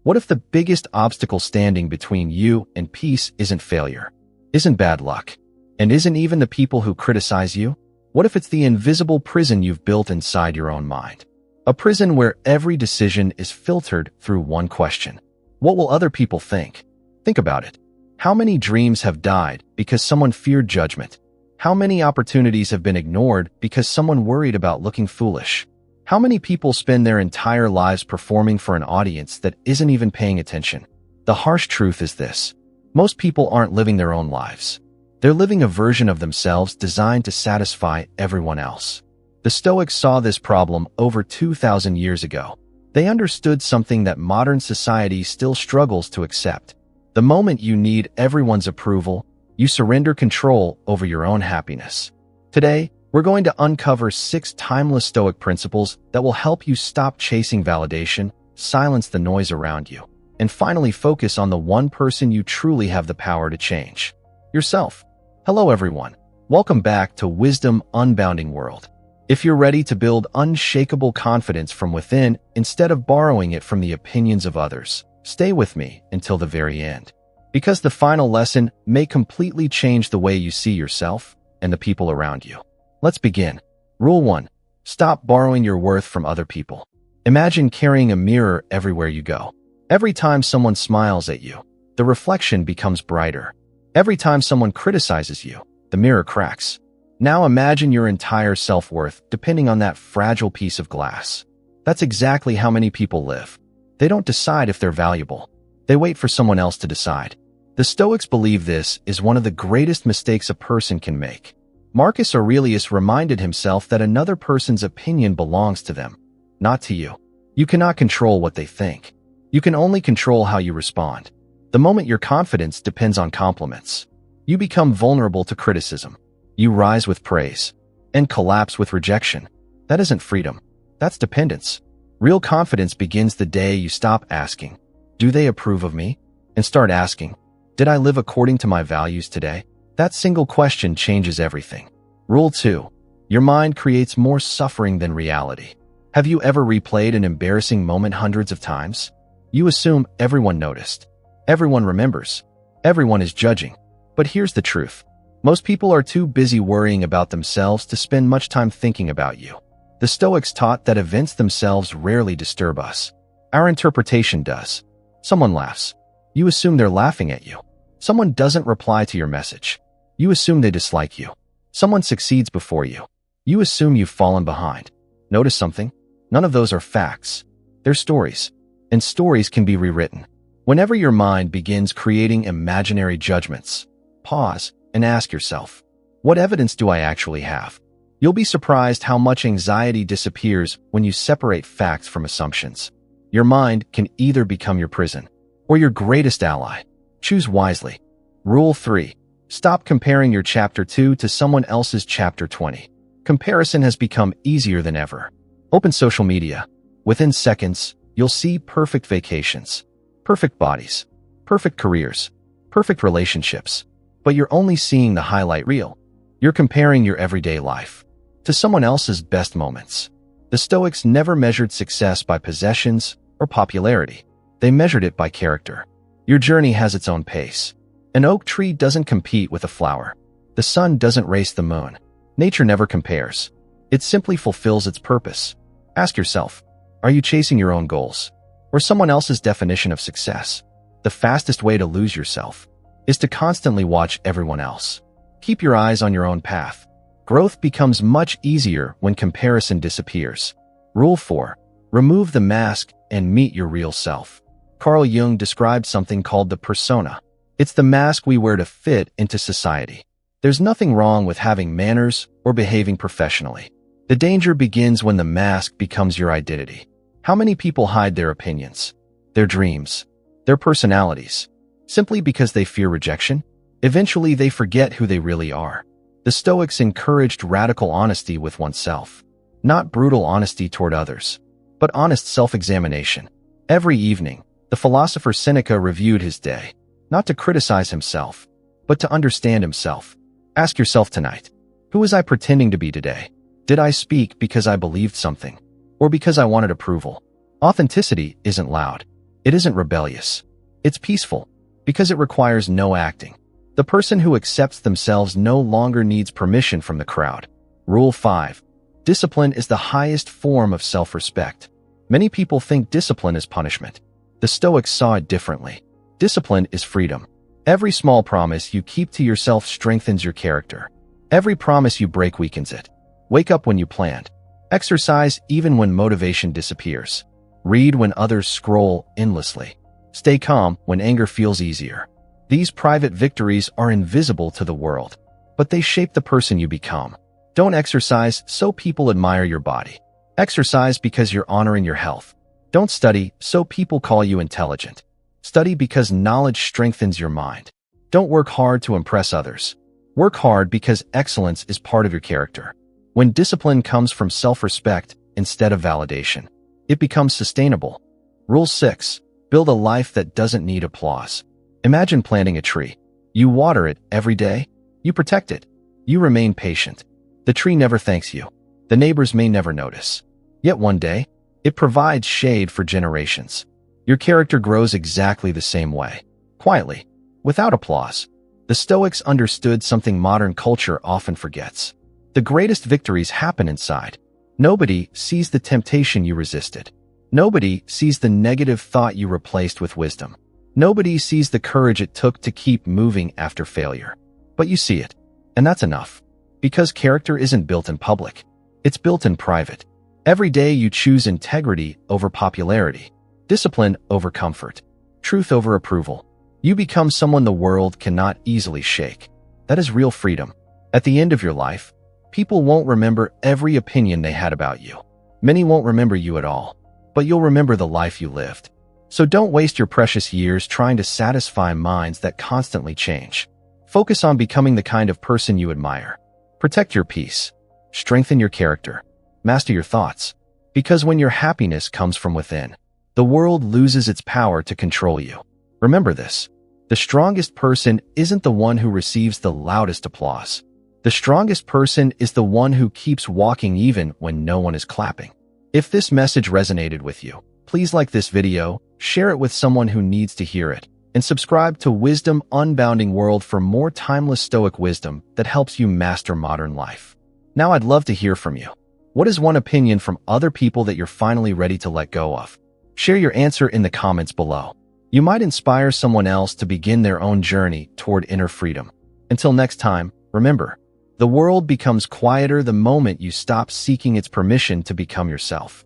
What if the biggest obstacle standing between you and peace isn't failure, isn't bad luck, and isn't even the people who criticize you? What if it's the invisible prison you've built inside your own mind? A prison where every decision is filtered through one question. What will other people think? Think about it. How many dreams have died because someone feared judgment? How many opportunities have been ignored because someone worried about looking foolish? How many people spend their entire lives performing for an audience that isn't even paying attention? The harsh truth is this: most people aren't living their own lives. They're living a version of themselves designed to satisfy everyone else. The Stoics saw this problem over 2,000 years ago. They understood something that modern society still struggles to accept. The moment you need everyone's approval, you surrender control over your own happiness. Today, we're going to uncover 6 timeless Stoic principles that will help you stop chasing validation, silence the noise around you, and finally focus on the one person you truly have the power to change: yourself. Hello everyone. Welcome back to Wisdom Unbounding World. If you're ready to build unshakable confidence from within instead of borrowing it from the opinions of others, stay with me until the very end. Because the final lesson may completely change the way you see yourself and the people around you. Let's begin. Rule 1. Stop borrowing your worth from other people. Imagine carrying a mirror everywhere you go. Every time someone smiles at you, the reflection becomes brighter. Every time someone criticizes you, the mirror cracks. Now imagine your entire self-worth depending on that fragile piece of glass. That's exactly how many people live. They don't decide if they're valuable. They wait for someone else to decide. The Stoics believe this is one of the greatest mistakes a person can make. Marcus Aurelius reminded himself that another person's opinion belongs to them, not to you. You cannot control what they think. You can only control how you respond. The moment your confidence depends on compliments, you become vulnerable to criticism. You rise with praise and collapse with rejection. That isn't freedom. That's dependence. Real confidence begins the day you stop asking, "Do they approve of me?" and start asking, "Did I live according to my values today?" That single question changes everything. Rule 2. Your mind creates more suffering than reality. Have you ever replayed an embarrassing moment hundreds of times? You assume everyone noticed. Everyone remembers. Everyone is judging. But here's the truth. Most people are too busy worrying about themselves to spend much time thinking about you. The Stoics taught that events themselves rarely disturb us. Our interpretation does. Someone laughs. You assume they're laughing at you. Someone doesn't reply to your message. You assume they dislike you. Someone succeeds before you. You assume you've fallen behind. Notice something? None of those are facts. They're stories. And stories can be rewritten. Whenever your mind begins creating imaginary judgments, pause and ask yourself, what evidence do I actually have? You'll be surprised how much anxiety disappears when you separate facts from assumptions. Your mind can either become your prison or your greatest ally. Choose wisely. Rule 3. Stop comparing your chapter 2 to someone else's chapter 20. Comparison has become easier than ever. Open social media. Within seconds, you'll see perfect vacations, perfect bodies, perfect careers, perfect relationships. But you're only seeing the highlight reel. You're comparing your everyday life to someone else's best moments. The Stoics never measured success by possessions or popularity. They measured it by character. Your journey has its own pace. An oak tree doesn't compete with a flower. The sun doesn't race the moon. Nature never compares. It simply fulfills its purpose. Ask yourself, are you chasing your own goals or someone else's definition of success? The fastest way to lose yourself is to constantly watch everyone else. Keep your eyes on your own path. Growth becomes much easier when comparison disappears. Rule 4. Remove the mask and meet your real self. Carl Jung described something called the persona. It's the mask we wear to fit into society. There's nothing wrong with having manners or behaving professionally. The danger begins when the mask becomes your identity. How many people hide their opinions, their dreams, their personalities, simply because they fear rejection? Eventually, they forget who they really are. The Stoics encouraged radical honesty with oneself, not brutal honesty toward others, but honest self-examination. Every evening, the philosopher Seneca reviewed his day, not to criticize himself, but to understand himself. Ask yourself tonight, who was I pretending to be today? Did I speak because I believed something, or because I wanted approval? Authenticity isn't loud. It isn't rebellious. It's peaceful, because it requires no acting. The person who accepts themselves no longer needs permission from the crowd. Rule 5. Discipline is the highest form of self-respect. Many people think discipline is punishment. The Stoics saw it differently. Discipline is freedom. Every small promise you keep to yourself strengthens your character. Every promise you break weakens it. Wake up when you planned. Exercise even when motivation disappears. Read when others scroll endlessly. Stay calm when anger feels easier. These private victories are invisible to the world, but they shape the person you become. Don't exercise so people admire your body. Exercise because you're honoring your health. Don't study so people call you intelligent. Study because knowledge strengthens your mind. Don't work hard to impress others. Work hard because excellence is part of your character. When discipline comes from self-respect instead of validation, it becomes sustainable. Rule 6. Build a life that doesn't need applause. Imagine planting a tree. You water it every day. You protect it. You remain patient. The tree never thanks you. The neighbors may never notice. Yet one day, it provides shade for generations. Your character grows exactly the same way. Quietly, without applause. The Stoics understood something modern culture often forgets. The greatest victories happen inside. Nobody sees the temptation you resisted. Nobody sees the negative thought you replaced with wisdom. Nobody sees the courage it took to keep moving after failure. But you see it, and that's enough. Because character isn't built in public. It's built in private. Every day you choose integrity over popularity, discipline over comfort, truth over approval. You become someone the world cannot easily shake. That is real freedom. At the end of your life, people won't remember every opinion they had about you. Many won't remember you at all, but you'll remember the life you lived. So don't waste your precious years trying to satisfy minds that constantly change. Focus on becoming the kind of person you admire. Protect your peace. Strengthen your character. Master your thoughts. Because when your happiness comes from within, the world loses its power to control you. Remember this. The strongest person isn't the one who receives the loudest applause. The strongest person is the one who keeps walking even when no one is clapping. If this message resonated with you, please like this video, share it with someone who needs to hear it, and subscribe to Wisdom Unbounding World for more timeless Stoic wisdom that helps you master modern life. Now I'd love to hear from you. What is one opinion from other people that you're finally ready to let go of? Share your answer in the comments below. You might inspire someone else to begin their own journey toward inner freedom. Until next time, remember, the world becomes quieter the moment you stop seeking its permission to become yourself.